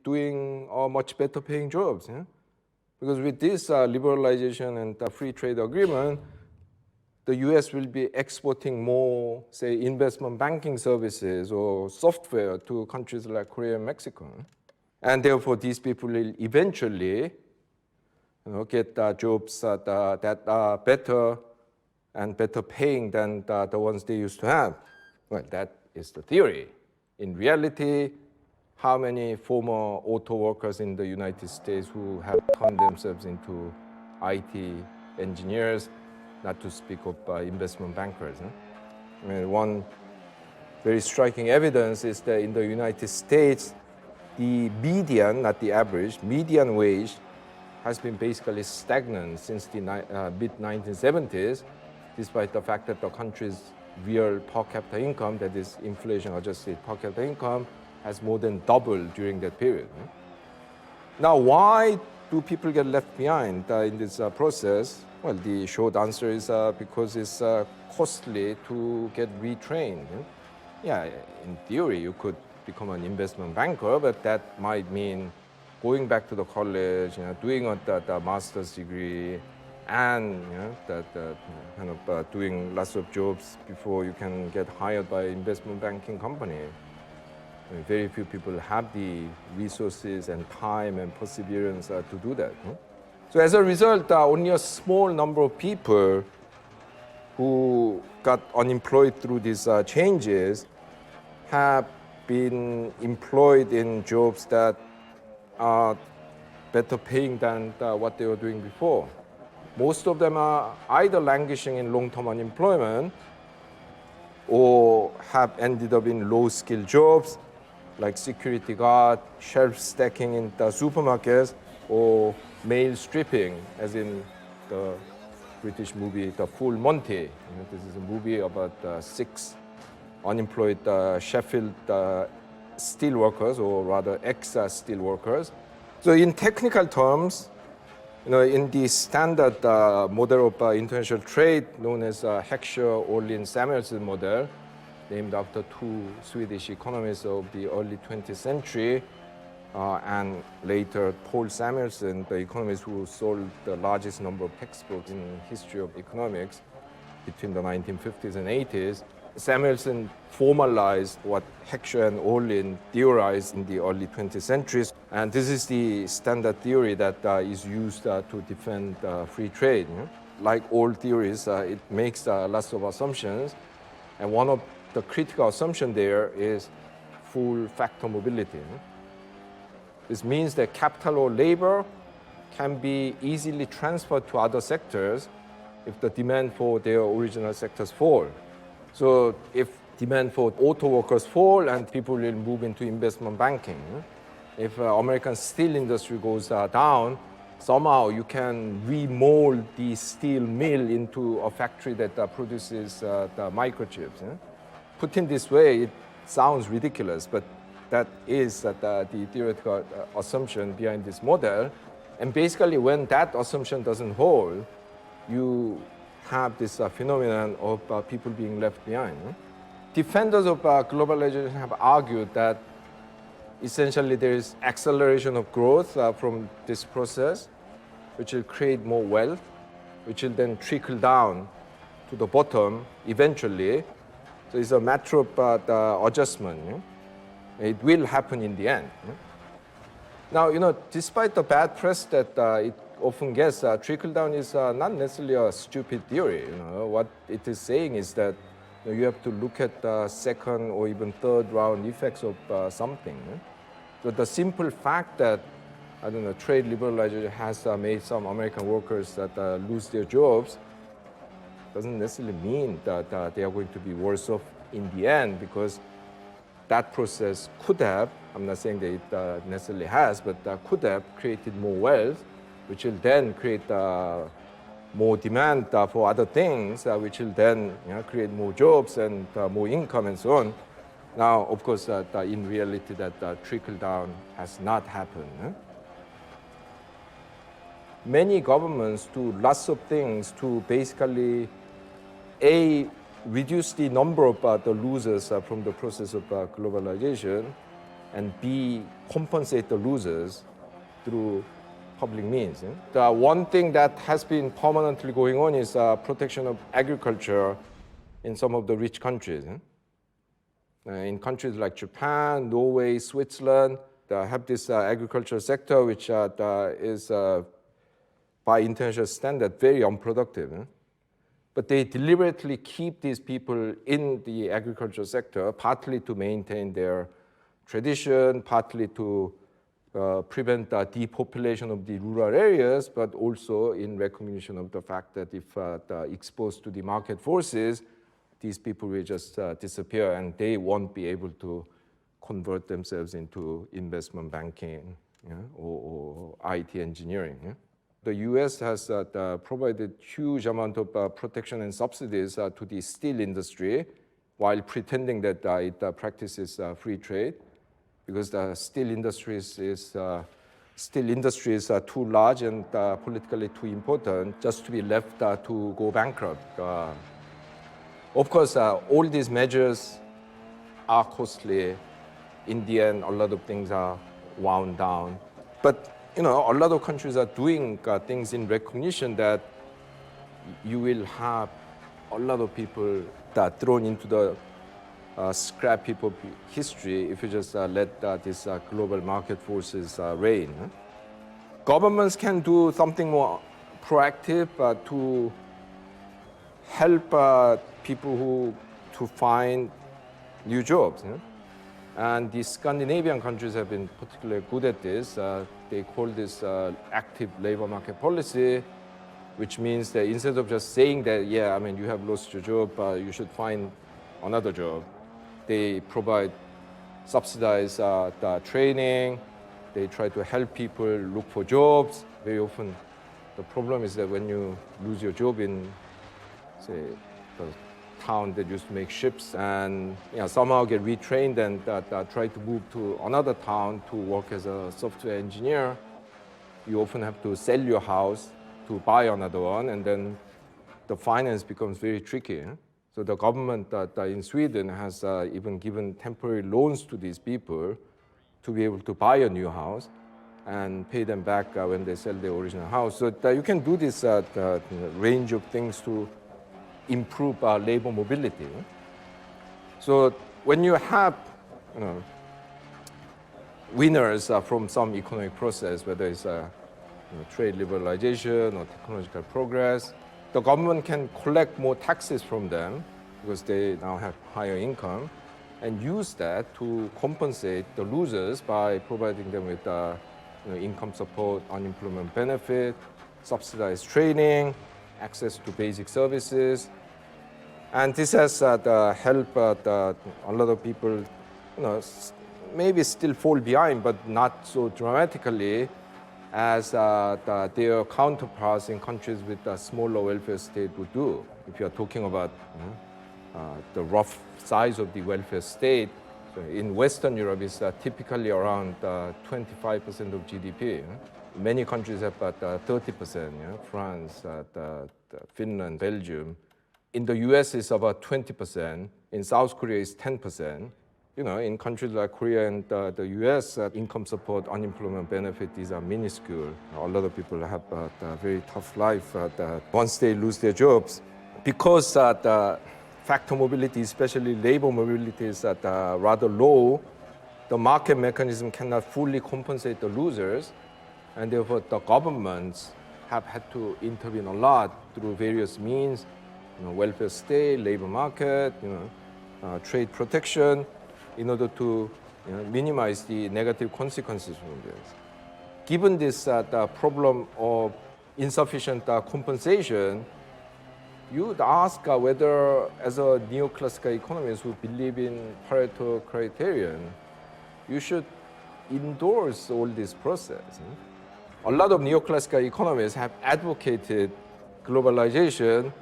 doing much better paying jobs. Yeah? Because with this liberalization and the free trade agreement, the US will be exporting more, say, investment banking services or software to countries like Korea and Mexico. And therefore, these people will eventually get jobs that are better and better paying than the ones they used to have. Well, that is the theory. In reality, how many former auto workers in the United States who have turned themselves into IT engineers, not to speak of investment bankers? I mean, one very striking evidence is that in the United States, the median, not the average, median wage has been basically stagnant since the mid-1970s, despite the fact that the country's real per capita income, that is inflation-adjusted per capita income, has more than doubled during that period. Now, why do people get left behind in this process? Well, the short answer is because it's costly to get retrained. Yeah, in theory, you could become an investment banker, but that might mean going back to the college, doing the master's degree, and kind of doing lots of jobs before you can get hired by an investment banking company. I mean, very few people have the resources and time and perseverance to do that. So as a result, only a small number of people who got unemployed through these changes have been employed in jobs that are better paying than what they were doing before. Most of them are either languishing in long-term unemployment or have ended up in low-skilled jobs like security guard, shelf stacking in the supermarkets, or mail stripping, as in the British movie The Full Monty. This is a movie about 6 unemployed Sheffield steel workers, or rather ex-steel workers. So in technical terms, in the standard model of international trade known as Heckscher-Ohlin-Samuelson model, named after 2 Swedish economists of the early 20th century, and later Paul Samuelson, the economist who sold the largest number of textbooks in history of economics between the 1950s and 80s. Samuelson formalized what Heckscher and Ohlin theorized in the early 20th centuries. And this is the standard theory that is used to defend free trade. Like all theories, it makes lots of assumptions. And one of the critical assumption there is full factor mobility. This means that capital or labor can be easily transferred to other sectors if the demand for their original sectors fall. So if demand for auto workers fall, and people will move into investment banking. If American steel industry goes down, somehow you can remold the steel mill into a factory that produces the microchips. Put in this way, it sounds ridiculous, but that is the theoretical assumption behind this model. And basically, when that assumption doesn't hold, you have this phenomenon of people being left behind. Defenders of globalization have argued that essentially there is acceleration of growth from this process, which will create more wealth, which will then trickle down to the bottom eventually. So it's a matter of the adjustment. It will happen in the end. Now, despite the bad press that it often gets, trickle-down is not necessarily a stupid theory. What it is saying is that you have to look at the second or even third round effects of something. So the simple fact that, trade liberalization has made some American workers that lose their jobs doesn't necessarily mean that they are going to be worse off in the end, because that process could have, I'm not saying that it necessarily has, but could have created more wealth, which will then create more demand for other things, which will then create more jobs and more income and so on. Now, of course, in reality, that trickle-down has not happened. Many governments do lots of things to basically, reduce the number of the losers from the process of globalization, and B, compensate the losers through public means. The one thing that has been permanently going on is protection of agriculture in some of the rich countries. In countries like Japan, Norway, Switzerland, they have this agricultural sector which is, by international standard, very unproductive. But they deliberately keep these people in the agricultural sector, partly to maintain their tradition, partly to prevent the depopulation of the rural areas, but also in recognition of the fact that if exposed to the market forces, these people will just disappear and they won't be able to convert themselves into investment banking or IT engineering. The US has provided huge amount of protection and subsidies to the steel industry while pretending that it practices free trade, because the steel industry is too large and politically too important just to be left to go bankrupt. Of course, all these measures are costly. In the end, a lot of things are wound down. But a lot of countries are doing things in recognition that you will have a lot of people that are thrown into the scrap heap of history if you just let these global market forces reign. Governments can do something more proactive to help people to find new jobs. And the Scandinavian countries have been particularly good at this. They call this active labor market policy, which means that instead of just saying that, you have lost your job, you should find another job, they provide subsidized training. They try to help people look for jobs. Very often, the problem is that when you lose your job in, say, the town that used to make ships and somehow get retrained and try to move to another town to work as a software engineer, you often have to sell your house to buy another one, and then the finance becomes very tricky. So the government in Sweden has even given temporary loans to these people to be able to buy a new house and pay them back when they sell their original house. So you can do this range of things to improve labor mobility. So when you have winners from some economic process, whether it's trade liberalization or technological progress, the government can collect more taxes from them because they now have higher income and use that to compensate the losers by providing them with income support, unemployment benefit, subsidized training, access to basic services. And this has helped a lot of people, maybe still fall behind, but not so dramatically as their counterparts in countries with a smaller welfare state would do. If you're talking about the rough size of the welfare state, so in Western Europe, it's typically around 25% of GDP. Many countries have about 30%, France, Finland, Belgium. In the US, it's about 20%. In South Korea, it's 10%. In countries like Korea and the US, income support, unemployment benefit, these are minuscule. A lot of people have a very tough life once they lose their jobs. Because the factor mobility, especially labor mobility, is rather low, the market mechanism cannot fully compensate the losers, and therefore the governments have had to intervene a lot through various means, welfare state, labor market, trade protection, in order to minimize the negative consequences from this. Given this the problem of insufficient compensation, you would ask whether, as a neoclassical economist who believe in Pareto criterion, you should endorse all this process. A lot of neoclassical economists have advocated globalization,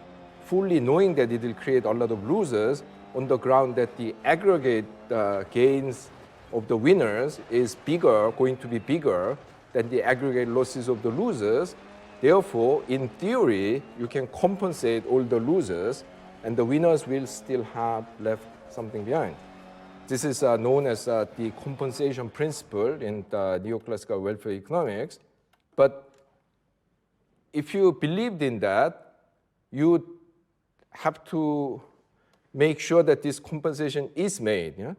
fully knowing that it will create a lot of losers, on the ground that the aggregate gains of the winners is going to be bigger than the aggregate losses of the losers. Therefore, in theory, you can compensate all the losers, and the winners will still have left something behind. This is known as the compensation principle in the neoclassical welfare economics. But if you believed in that, you have to make sure that this compensation is made. Yeah?